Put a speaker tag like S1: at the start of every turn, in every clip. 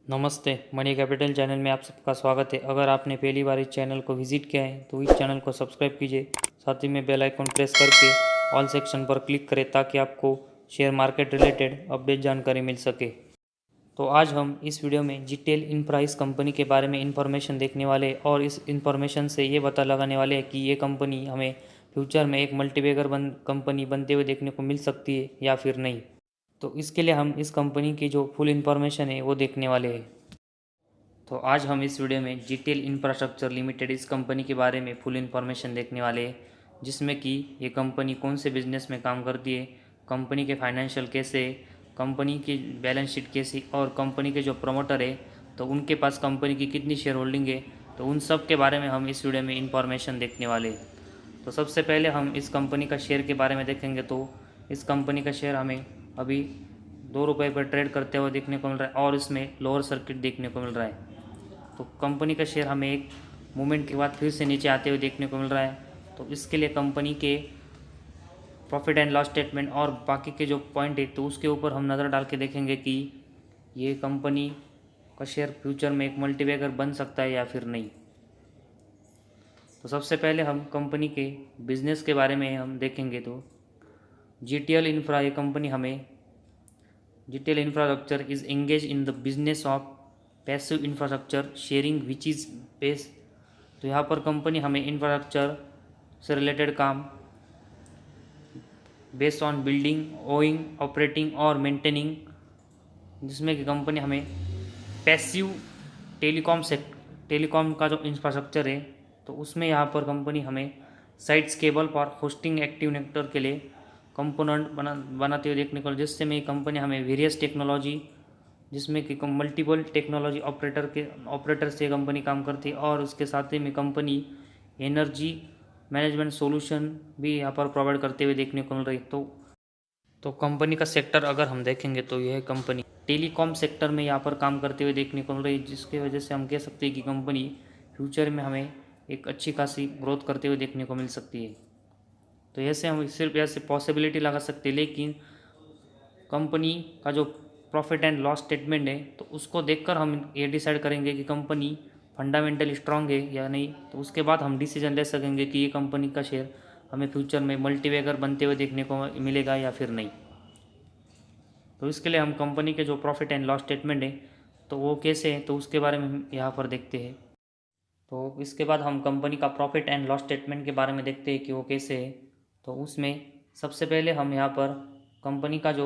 S1: नमस्ते, money capital channel में आप सबका स्वागत है। अगर आपने पहली बार इस चैनल को विजिट किया है तो इस चैनल को सब्सक्राइब कीजिए, साथ ही में बेल आइकन प्रेस करके ऑल सेक्शन पर क्लिक करें ताकि आपको शेयर मार्केट रिलेटेड अपडेट जानकारी मिल सके। तो आज हम इस वीडियो में जीटेल इंफ्रा इस कंपनी के बारे में इंफॉर्मेशन देखने वाले हैं और इस इंफॉर्मेशन से ये पता लगाने वाले हैं कि ये कंपनी हमें फ्यूचर में एक मल्टीबैगर कंपनी बनते हुए देखने को मिल सकती है या फिर नहीं। तो इसके लिए हम इस कंपनी की जो फुल इन्फॉर्मेशन है वो देखने वाले हैं। तो आज हम इस वीडियो में जीटेल इंफ्रास्ट्रक्चर लिमिटेड इस कंपनी के बारे में फुल इन्फॉर्मेशन देखने वाले हैं, जिसमें कि ये कंपनी कौन से बिजनेस में काम करती है, कंपनी के फाइनेंशियल कैसे, कंपनी की बैलेंस शीट कैसी और कंपनी के जो प्रमोटर है तो उनके पास कंपनी की कितनी शेयर होल्डिंग है, तो उन सब के बारे में हम इस वीडियो में इंफॉर्मेशन देखने वाले हैं। तो सबसे पहले हम इस कंपनी का शेयर के बारे में देखेंगे। तो इस कंपनी का शेयर हमें अभी 2 रुपये पर ट्रेड करते हुए देखने को मिल रहा है और इसमें लोअर सर्किट देखने को मिल रहा है। तो कंपनी का शेयर हमें एक मूवमेंट के बाद फिर से नीचे आते हुए देखने को मिल रहा है। तो इसके लिए कंपनी के प्रॉफिट एंड लॉस स्टेटमेंट और बाकी के जो पॉइंट है तो उसके ऊपर हम नज़र डाल के देखेंगे कि ये कंपनी का शेयर फ्यूचर में एक मल्टीबैगर बन सकता है या फिर नहीं। तो सबसे पहले हम कंपनी के बिजनेस के बारे में हम देखेंगे। तो जीटीएल इंफ्रा ये कंपनी हमें GTL infrastructure is engage in the business of passive infrastructure sharing which is base. तो यहाँ पर कंपनी हमें इंफ्रास्ट्रक्चर से रिलेटेड काम based on building, owing, operating और मेंटेनिंग, जिसमें कि कंपनी हमें पैसिव टेलीकॉम का जो इंफ्रास्ट्रक्चर है तो उसमें यहाँ पर कंपनी हमें साइट्स केबल पर होस्टिंग एक्टिव नेटवर्क के लिए कंपोनेंट बनाते हुए देखने को, जिससे में कंपनी हमें वेरियस टेक्नोलॉजी, जिसमें कि मल्टीपल टेक्नोलॉजी ऑपरेटर से कंपनी काम करती है और उसके साथ ही में कंपनी एनर्जी मैनेजमेंट सॉल्यूशन भी यहाँ पर प्रोवाइड करते हुए देखने को मिल रही। तो कंपनी का सेक्टर अगर हम देखेंगे तो यह कंपनी टेलीकॉम सेक्टर में यहाँ पर काम करते हुए देखने को मिल रही है, जिसकी वजह से हम कह सकते हैं कि कंपनी फ्यूचर में हमें एक अच्छी खासी ग्रोथ करते हुए देखने को मिल सकती है। तो ऐसे हम सिर्फ ऐसे पॉसिबिलिटी लगा सकते हैं, लेकिन कंपनी का जो प्रॉफिट एंड लॉस स्टेटमेंट है तो उसको देखकर हम ये डिसाइड करेंगे कि कंपनी फंडामेंटली स्ट्रांग है या नहीं। तो उसके बाद हम डिसीजन ले सकेंगे कि ये कंपनी का शेयर हमें फ्यूचर में मल्टीबैगर बनते हुए देखने को मिलेगा या फिर नहीं। तो इसके लिए हम कंपनी के जो प्रॉफिट एंड लॉस स्टेटमेंट है तो वो कैसे है तो उसके बारे में हम यहाँ पर देखते हैं। तो इसके बाद हम कंपनी का प्रॉफिट एंड लॉस स्टेटमेंट के बारे में देखते हैं कि वो कैसे है। तो उसमें सबसे पहले हम यहाँ पर कंपनी का जो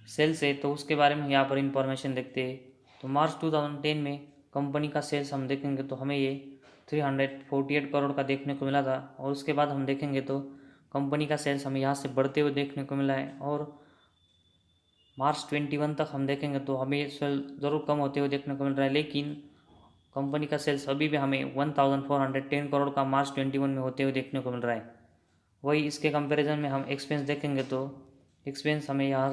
S1: सेल्स है तो उसके बारे में यहाँ पर इंफॉर्मेशन देखते हैं। तो मार्च 2010 में कंपनी का सेल्स हम देखेंगे तो हमें ये 348 करोड़ का देखने को मिला था और उसके बाद हम देखेंगे तो कंपनी का सेल्स हमें यहाँ से बढ़ते हुए देखने को मिला है और मार्च 21 तक हम देखेंगे तो हमें सेल ज़रूर कम होते हुए देखने को मिल रहा है, लेकिन कंपनी का सेल्स अभी भी हमें 1410 करोड़ का मार्च 21 में होते हुए देखने को मिल रहा है। वही इसके कंपैरिजन में हम एक्सपेंस देखेंगे तो एक्सपेंस हमें यहाँ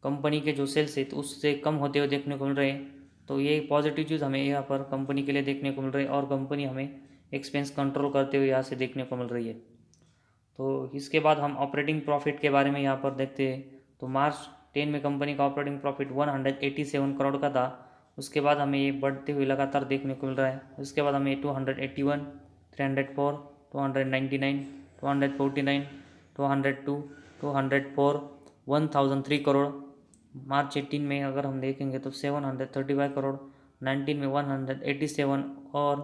S1: कंपनी के जो सेल्स है तो उससे कम होते हुए देखने को मिल रहे हैं। तो ये पॉजिटिव चीज़ हमें यहाँ पर कंपनी के लिए देखने को मिल रही है और कंपनी हमें एक्सपेंस कंट्रोल करते हुए यहाँ से देखने को मिल रही है। तो इसके बाद हम ऑपरेटिंग प्रॉफिट के बारे में यहाँ पर देखते हैं। तो मार्च 10 में कंपनी का ऑपरेटिंग प्रॉफिट 187 करोड़ का था। उसके बाद हमें ये बढ़ते हुए लगातार देखने को मिल रहा है। उसके बाद हमें 281, 304, 299, 249, 202, 204, 1003 करोड़। मार्च 18 में अगर हम देखेंगे तो 735 करोड़, 19 में 187 और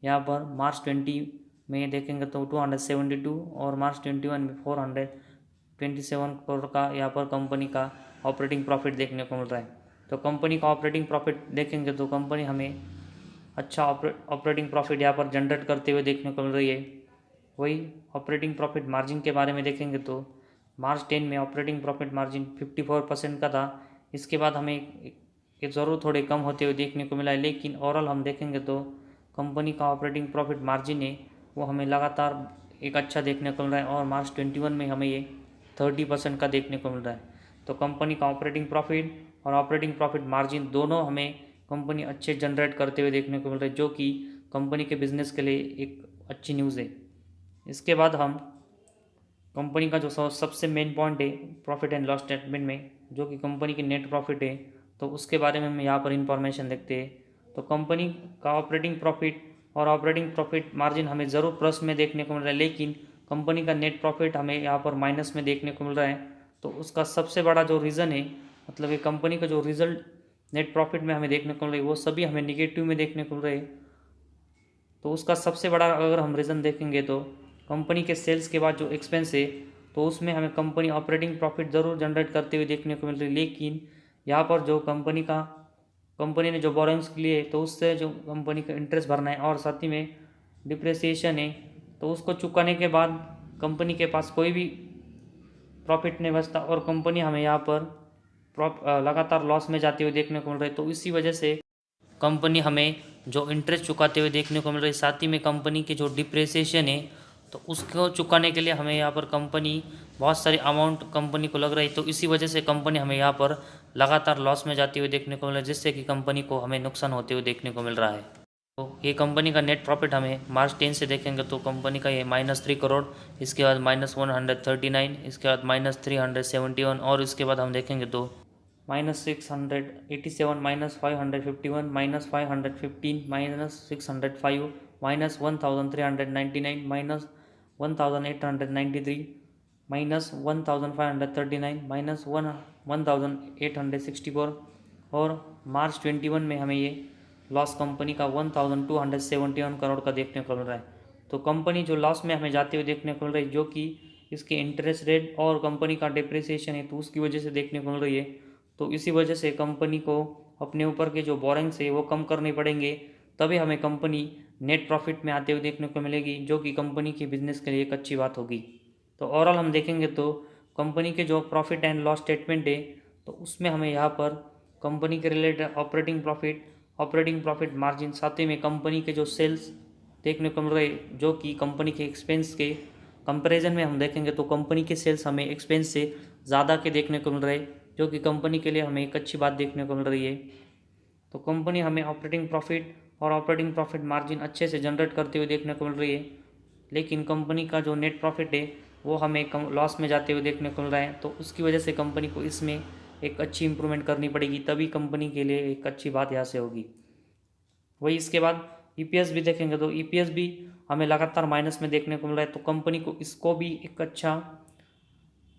S1: यहाँ पर मार्च 20 में देखेंगे तो 272 और मार्च 21 में 427 करोड़ का यहाँ पर कंपनी का ऑपरेटिंग प्रॉफिट देखने को मिल रहा है। तो कंपनी का ऑपरेटिंग प्रॉफिट देखेंगे तो कंपनी हमें अच्छा ऑपरेटिंग प्रॉफिट यहाँ पर जनरेट करते हुए देखने को मिल रही है। वही ऑपरेटिंग प्रॉफिट मार्जिन के बारे में देखेंगे तो मार्च 10 में ऑपरेटिंग प्रॉफिट मार्जिन 54% का था। इसके बाद हमें एक ज़रूर थोड़े कम होते हुए देखने को मिला है, लेकिन ओवरऑल हम देखेंगे तो कंपनी का ऑपरेटिंग प्रॉफिट मार्जिन है वो हमें लगातार एक अच्छा देखने को मिल रहा है और मार्च 21 में हमें ये 30% का देखने को मिल रहा है। तो कंपनी का ऑपरेटिंग प्रॉफिट और ऑपरेटिंग प्रॉफिट मार्जिन दोनों हमें कंपनी अच्छे जनरेट करते हुए देखने को मिल रहे हैं, जो कि कंपनी के बिजनेस के लिए एक अच्छी न्यूज़ है। इसके बाद हम कंपनी का जो सबसे मेन पॉइंट है प्रॉफिट एंड लॉस स्टेटमेंट में, जो कि कंपनी की नेट प्रॉफिट है, तो उसके बारे में हम यहाँ पर इंफॉर्मेशन देखते हैं। तो कंपनी का ऑपरेटिंग प्रॉफिट और ऑपरेटिंग प्रॉफिट मार्जिन हमें ज़रूर प्लस में देखने को मिल रहा है, लेकिन कंपनी का नेट प्रॉफिट हमें यहाँ पर माइनस में देखने को मिल रहा है। तो उसका सबसे बड़ा जो रीज़न है, मतलब ये कंपनी का जो रिजल्ट नेट प्रॉफिट में हमें देखने को मिल रही है वो सभी हमें निगेटिव में देखने को मिल रहे हैं। तो उसका सबसे बड़ा अगर हम रीज़न देखेंगे तो कंपनी के सेल्स के बाद जो एक्सपेंस है, तो उसमें हमें कंपनी ऑपरेटिंग प्रॉफिट ज़रूर जनरेट करते हुए देखने को मिल रही है, लेकिन यहाँ पर जो कंपनी ने जो बोरोइंग्स लिए तो उससे जो कंपनी का इंटरेस्ट भरना है और साथ ही में डिप्रिसिएशन है, तो उसको चुकाने के बाद कंपनी के पास कोई भी प्रॉफिट नहीं बचता और कंपनी हमें यहाँ पर लगातार लॉस में जाते हुए देखने को मिल रही है। तो इसी वजह से कंपनी हमें जो इंटरेस्ट चुकाते हुए देखने को मिल रही है, साथ ही में कंपनी की जो डिप्रिसिएशन है तो उसको चुकाने के लिए हमें यहाँ पर कंपनी बहुत सारी अमाउंट कंपनी को लग रही है। तो इसी वजह से कंपनी हमें यहाँ पर लगातार लॉस में जाती हुई देखने को मिल रहा है, जिससे कि कंपनी को हमें नुकसान होते हुए देखने को मिल रहा है। तो ये कंपनी का नेट प्रॉफिट हमें मार्च 10 से देखेंगे तो कंपनी का ये -3 करोड़, इसके बाद -139, इसके बाद -371 और इसके बाद हम देखेंगे तो -687, -551, -515, -605, -1399, -1893, -1539, -1864 और मार्च 21 में हमें ये लॉस कंपनी का 1271 करोड़ का देखने को मिल रहा है। तो कंपनी जो लॉस में हमें जाते हुए देखने को मिल रही है, जो कि इसके इंटरेस्ट रेट और कंपनी का डिप्रिसिएशन है तो उसकी वजह से देखने को मिल रही है। तो इसी वजह से कंपनी को अपने ऊपर के जो बोरिंग्स है वो कम करने पड़ेंगे, तभी हमें कंपनी नेट प्रॉफिट में आते हुए देखने को मिलेगी, जो कि कंपनी की बिजनेस के लिए एक अच्छी बात होगी। तो ओवरऑल हम देखेंगे तो कंपनी के जो प्रॉफिट एंड लॉस स्टेटमेंट है तो उसमें हमें यहाँ पर कंपनी के रिलेटेड ऑपरेटिंग प्रॉफिट मार्जिन, साथ ही में कंपनी के जो सेल्स देखने को मिल रहे, जो कि कंपनी के एक्सपेंस के कंपैरिजन में हम देखेंगे तो कंपनी के सेल्स हमें एक्सपेंस से ज़्यादा के देखने को मिल रहे, जो कि कंपनी के लिए हमें एक अच्छी बात देखने को मिल रही है। तो कंपनी हमें ऑपरेटिंग प्रॉफिट और ऑपरेटिंग प्रॉफिट मार्जिन अच्छे से जनरेट करते हुए देखने को मिल रही है, लेकिन कंपनी का जो नेट प्रॉफिट है वो हमें लॉस में जाते हुए देखने को मिल रहा है। तो उसकी वजह से कंपनी को इसमें एक अच्छी इंप्रूवमेंट करनी पड़ेगी, तभी कंपनी के लिए एक अच्छी बात यहाँ से होगी। वही इसके बाद ईपीएस भी देखेंगे तो ईपीएस भी हमें लगातार माइनस में देखने को मिल रहा है। तो कंपनी को इसको भी एक अच्छा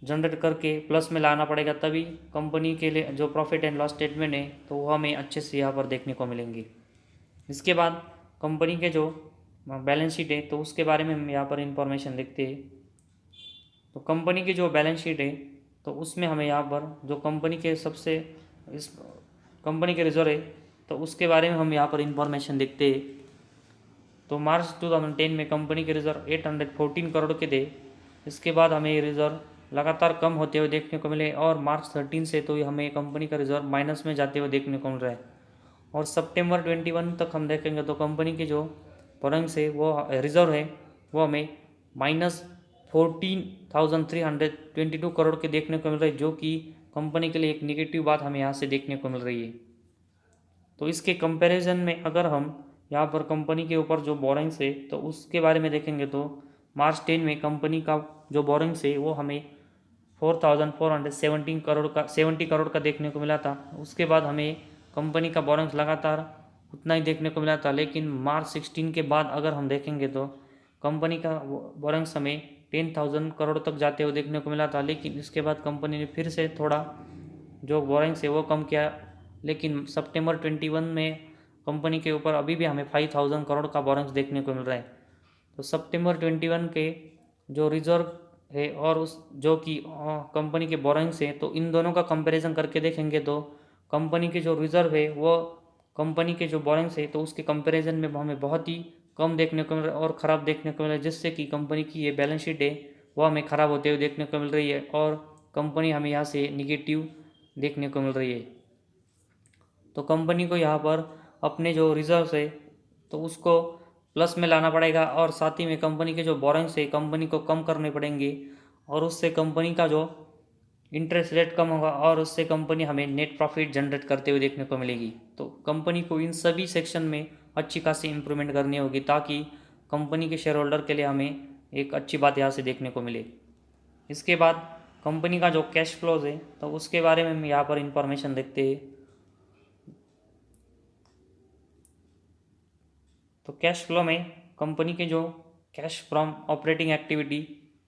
S1: जनरेट करके प्लस में लाना पड़ेगा, तभी कंपनी के लिए जो प्रॉफिट एंड लॉस स्टेटमेंट है तो वो हमें अच्छे से यहाँ पर देखने को मिलेंगे। इसके बाद कंपनी के जो बैलेंस शीट है तो उसके बारे में हम यहाँ पर इंफॉर्मेशन देखते हैं। तो कंपनी की जो बैलेंस शीट है तो उसमें हमें यहाँ पर जो कंपनी के इस कंपनी के रिजर्व है तो उसके बारे में हम यहाँ पर इंफॉर्मेशन देखते हैं। तो मार्च 2010 में कंपनी के रिजर्व 814 करोड़ के थे। इसके बाद हमें ये रिजर्व लगातार कम होते हुए देखने को मिले और मार्च 13 से तो हमें कंपनी का रिजर्व माइनस में जाते हुए देखने को मिल रहा है। और सितंबर 21 तक हम देखेंगे तो कंपनी के जो बोरोइंग्स है वो रिजर्व है वो हमें -14,322 करोड़ के देखने को मिल रहे, जो कि कंपनी के लिए एक निगेटिव बात हमें यहाँ से देखने को मिल रही है। तो इसके कंपैरिजन में अगर हम यहाँ पर कंपनी के ऊपर जो बोरोइंग्स है तो उसके बारे में देखेंगे तो मार्च 10 में कंपनी का जो बोरोइंग्स है वो हमें 4,417 करोड़ का 70 करोड़ का देखने को मिला था। उसके बाद हमें कंपनी का बोरोइंग्स लगातार उतना ही देखने को मिला था, लेकिन मार्च 16 के बाद अगर हम देखेंगे तो कंपनी का बोरोइंग्स हमें 10,000 करोड़ तक जाते हुए देखने को मिला था। लेकिन इसके बाद कंपनी ने फिर से थोड़ा जो बोरोइंग्स है वो कम किया, लेकिन सितंबर 21 में कंपनी के ऊपर अभी भी हमें 5,000 करोड़ का बोरोइंग्स देखने को मिल रहा है। तो सितंबर 21 के जो रिजर्व है और उस जो कि कंपनी के बोरोइंग्स है तो इन दोनों का कंपैरिजन करके देखेंगे तो कंपनी के जो रिजर्व है वो कंपनी के जो बोरोइंग्स है तो उसके कंपैरिजन में हमें बहुत ही कम देखने को मिल रहा है और ख़राब देखने को मिल रहा है, जिससे कि कंपनी की ये बैलेंस शीट है वो हमें ख़राब होते हुए देखने को मिल रही है और कंपनी हमें यहाँ से निगेटिव देखने को मिल रही है। तो कंपनी को यहाँ पर अपने जो रिजर्व्स है तो उसको प्लस में लाना पड़ेगा और साथ ही में कंपनी के जो बोरोइंग्स है कंपनी को कम करने पड़ेंगे और उससे कंपनी का जो इंटरेस्ट रेट कम होगा और उससे कंपनी हमें नेट प्रॉफिट जनरेट करते हुए देखने को मिलेगी। तो कंपनी को इन सभी सेक्शन में अच्छी खासी इंप्रूवमेंट करनी होगी, ताकि कंपनी के शेयर होल्डर के लिए हमें एक अच्छी बात यहाँ से देखने को मिले। इसके बाद कंपनी का जो कैश फ्लोज है तो उसके बारे में हम यहाँ पर इंफॉर्मेशन देखते हैं। तो कैश फ्लो में कंपनी के जो cash from operating activity,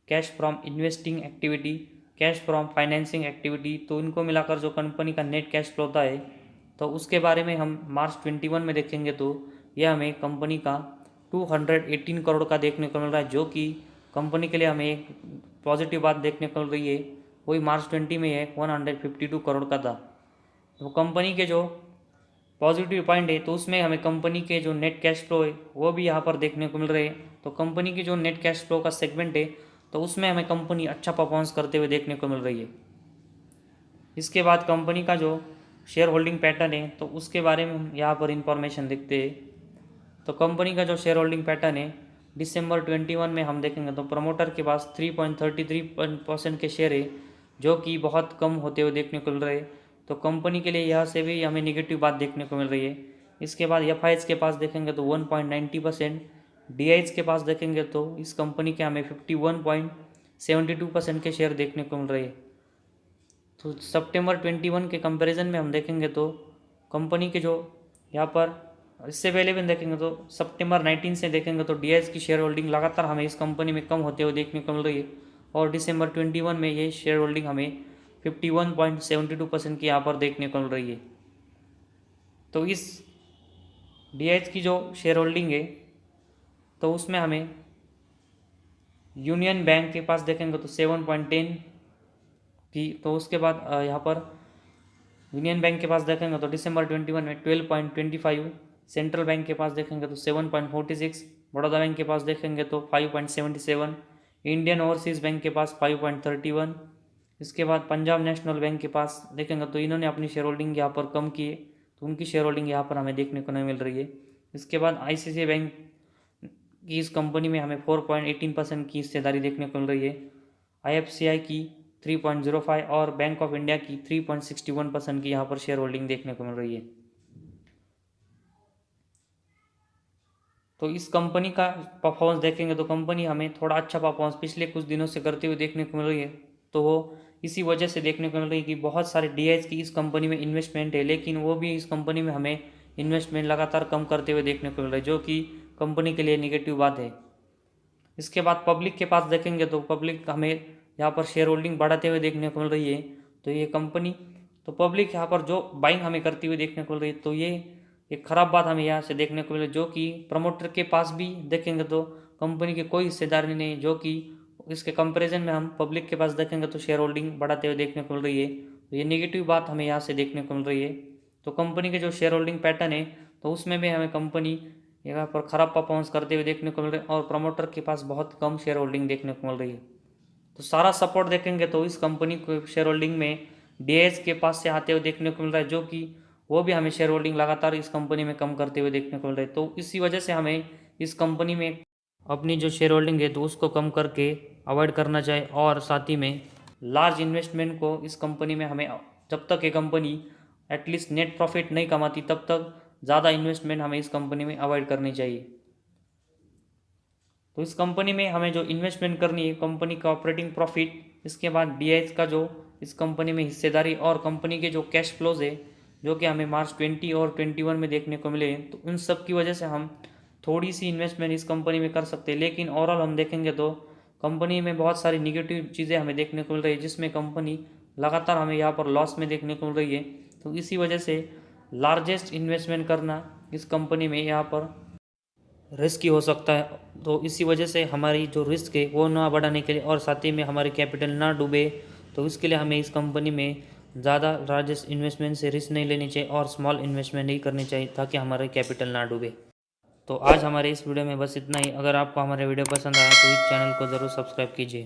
S1: cash from investing activity, cash from financing activity, तो इनको मिलाकर जो कंपनी का नेट कैश फ्लो होता है, तो उसके बारे में हम मार्च 21 में देखेंगे तो यह हमें कंपनी का 218 करोड़ का देखने को मिल रहा है, जो कि कंपनी के लिए हमें एक पॉजिटिव बात देखने को मिल रही है। वही मार्च 20 में है 152 करोड़ का था। तो कंपनी के जो पॉजिटिव पॉइंट है तो उसमें हमें कंपनी के जो नेट कैश फ्लो है वो भी यहाँ पर देखने को मिल रहे हैं। तो कंपनी की जो नेट कैश फ्लो का सेगमेंट है तो उसमें हमें कंपनी अच्छा परफॉर्मेंस करते हुए देखने को मिल रही है। इसके बाद कंपनी का जो शेयर होल्डिंग पैटर्न है तो उसके बारे में हम यहाँ पर इंफॉर्मेशन देखते हैं। तो कंपनी का जो शेयर होल्डिंग पैटर्न है दिसंबर 21 में हम देखेंगे तो प्रमोटर के पास 3.33% के शेयर है, जो कि बहुत कम होते हुए देखने को मिल रहे हैं। तो कंपनी के लिए यह से भी हमें निगेटिव बात देखने को मिल रही है। इसके बाद एफ के पास देखेंगे तो 1.90%, डी के पास देखेंगे तो इस कंपनी के हमें 51.72% के शेयर देखने को मिल रहे हैं। तो सितंबर 21 के कंपैरिजन में हम देखेंगे तो कंपनी के जो यहाँ पर इससे पहले भी देखेंगे तो सितंबर 19 से देखेंगे तो डी की शेयर होल्डिंग लगातार हमें इस कंपनी में कम होते हुए देखने को मिल रही है, और दिसंबर 21 में ये शेयर होल्डिंग हमें 51.72% की यहाँ पर देखने को मिल रही है। तो इस डी की जो शेयर होल्डिंग है तो उसमें हमें यूनियन बैंक के पास देखेंगे तो 7.10 की, तो उसके बाद यहाँ पर यूनियन बैंक के पास देखेंगे तो दिसंबर 21 में 12.25, सेंट्रल बैंक के पास देखेंगे तो 7.46, बड़ौदा बैंक के पास देखेंगे तो 5.77, इंडियन ओवरसीज़ बैंक के पास 5.31। इसके बाद पंजाब नेशनल बैंक के पास देखेंगे तो इन्होंने अपनी शेयर होल्डिंग यहाँ पर कम किए, तो उनकी शेयर होल्डिंग यहाँ पर हमें देखने को नहीं मिल रही है। इसके बाद ICICI बैंक की इस कंपनी में हमें 4.18% की हिस्सेदारी देखने को मिल रही है, IFCI की 3.05 और बैंक ऑफ इंडिया की 3.61% की यहाँ पर शेयर होल्डिंग देखने को मिल रही है। तो इस कंपनी का परफॉर्मेंस देखेंगे तो कंपनी हमें थोड़ा अच्छा परफॉर्मेंस पिछले कुछ दिनों से करते हुए देखने को मिल रही है। तो वो इसी वजह से देखने को मिल रही है कि बहुत सारे DIs की इस कंपनी में इन्वेस्टमेंट है, लेकिन वो भी इस कंपनी में हमें इन्वेस्टमेंट लगातार कम करते हुए देखने को मिल रहा है, जो कि कंपनी के लिए निगेटिव बात है। इसके बाद पब्लिक के पास देखेंगे तो पब्लिक हमें यहाँ पर शेयर होल्डिंग बढ़ाते हुए देखने को मिल रही है। तो ये कंपनी, तो पब्लिक यहाँ पर जो बाइंग हमें करती हुई देखने को मिल रही है, तो ये एक ख़राब बात हमें यहाँ से देखने को मिले, जो कि प्रमोटर के पास भी देखेंगे तो कंपनी की कोई हिस्सेदारी नहीं, जो कि इसके कंपैरिजन में हम पब्लिक के पास देखेंगे तो शेयर होल्डिंग बढ़ाते हुए देखने को मिल रही है। तो ये नेगेटिव बात हमें यहाँ से देखने को मिल रही है। तो कंपनी के जो शेयर होल्डिंग पैटर्न है तो उसमें भी हमें कंपनी यहाँ पर ख़राब परफॉर्मेंस करते हुए देखने को मिल रही है, और प्रमोटर के पास बहुत कम शेयर होल्डिंग देखने को मिल रही है। तो सारा सपोर्ट देखेंगे तो इस कंपनी को शेयर होल्डिंग में DIs के पास से आते हुए देखने को मिल रहा है, जो कि वो भी हमें शेयर होल्डिंग लगातार इस कंपनी में कम करते हुए देखने को मिल रहा है। तो इसी वजह से हमें इस कंपनी में अपनी जो शेयर होल्डिंग है तो उसको कम करके अवॉइड करना चाहिए, और साथ ही में लार्ज इन्वेस्टमेंट को इस कंपनी में हमें, जब तक ये कंपनी एटलीस्ट नेट प्रॉफिट नहीं कमाती तब तक ज़्यादा इन्वेस्टमेंट हमें इस कंपनी में अवॉइड करनी चाहिए। तो इस कंपनी में हमें जो इन्वेस्टमेंट करनी है कंपनी का ऑपरेटिंग प्रॉफिट, इसके बाद DIs का जो इस कंपनी में हिस्सेदारी, और कंपनी के जो कैश फ्लोज है जो कि हमें मार्च 20 और 21 में देखने को मिले, तो उन सब की वजह से हम थोड़ी सी इन्वेस्टमेंट इस कंपनी में कर सकते हैं। लेकिन ओवरऑल हम देखेंगे तो कंपनी में बहुत सारी निगेटिव चीज़ें हमें देखने को मिल रही है, जिसमें कंपनी लगातार हमें यहाँ पर लॉस में देखने को मिल रही है। तो इसी वजह से लार्जेस्ट इन्वेस्टमेंट करना इस कंपनी में यहाँ पर रिस्की हो सकता है। तो इसी वजह से हमारी जो रिस्क है वो ना बढ़ाने के लिए, और साथ ही में हमारी कैपिटल ना डूबे, तो इसके लिए हमें इस कंपनी में ज़्यादा लार्जेस्ट इन्वेस्टमेंट से रिस्क नहीं लेनी चाहिए और स्मॉल इन्वेस्टमेंट ही करनी चाहिए, ताकि हमारे कैपिटल ना डूबे। तो आज हमारे इस वीडियो में बस इतना ही। अगर आपको हमारे वीडियो पसंद आया तो इस चैनल को ज़रूर सब्सक्राइब कीजिए।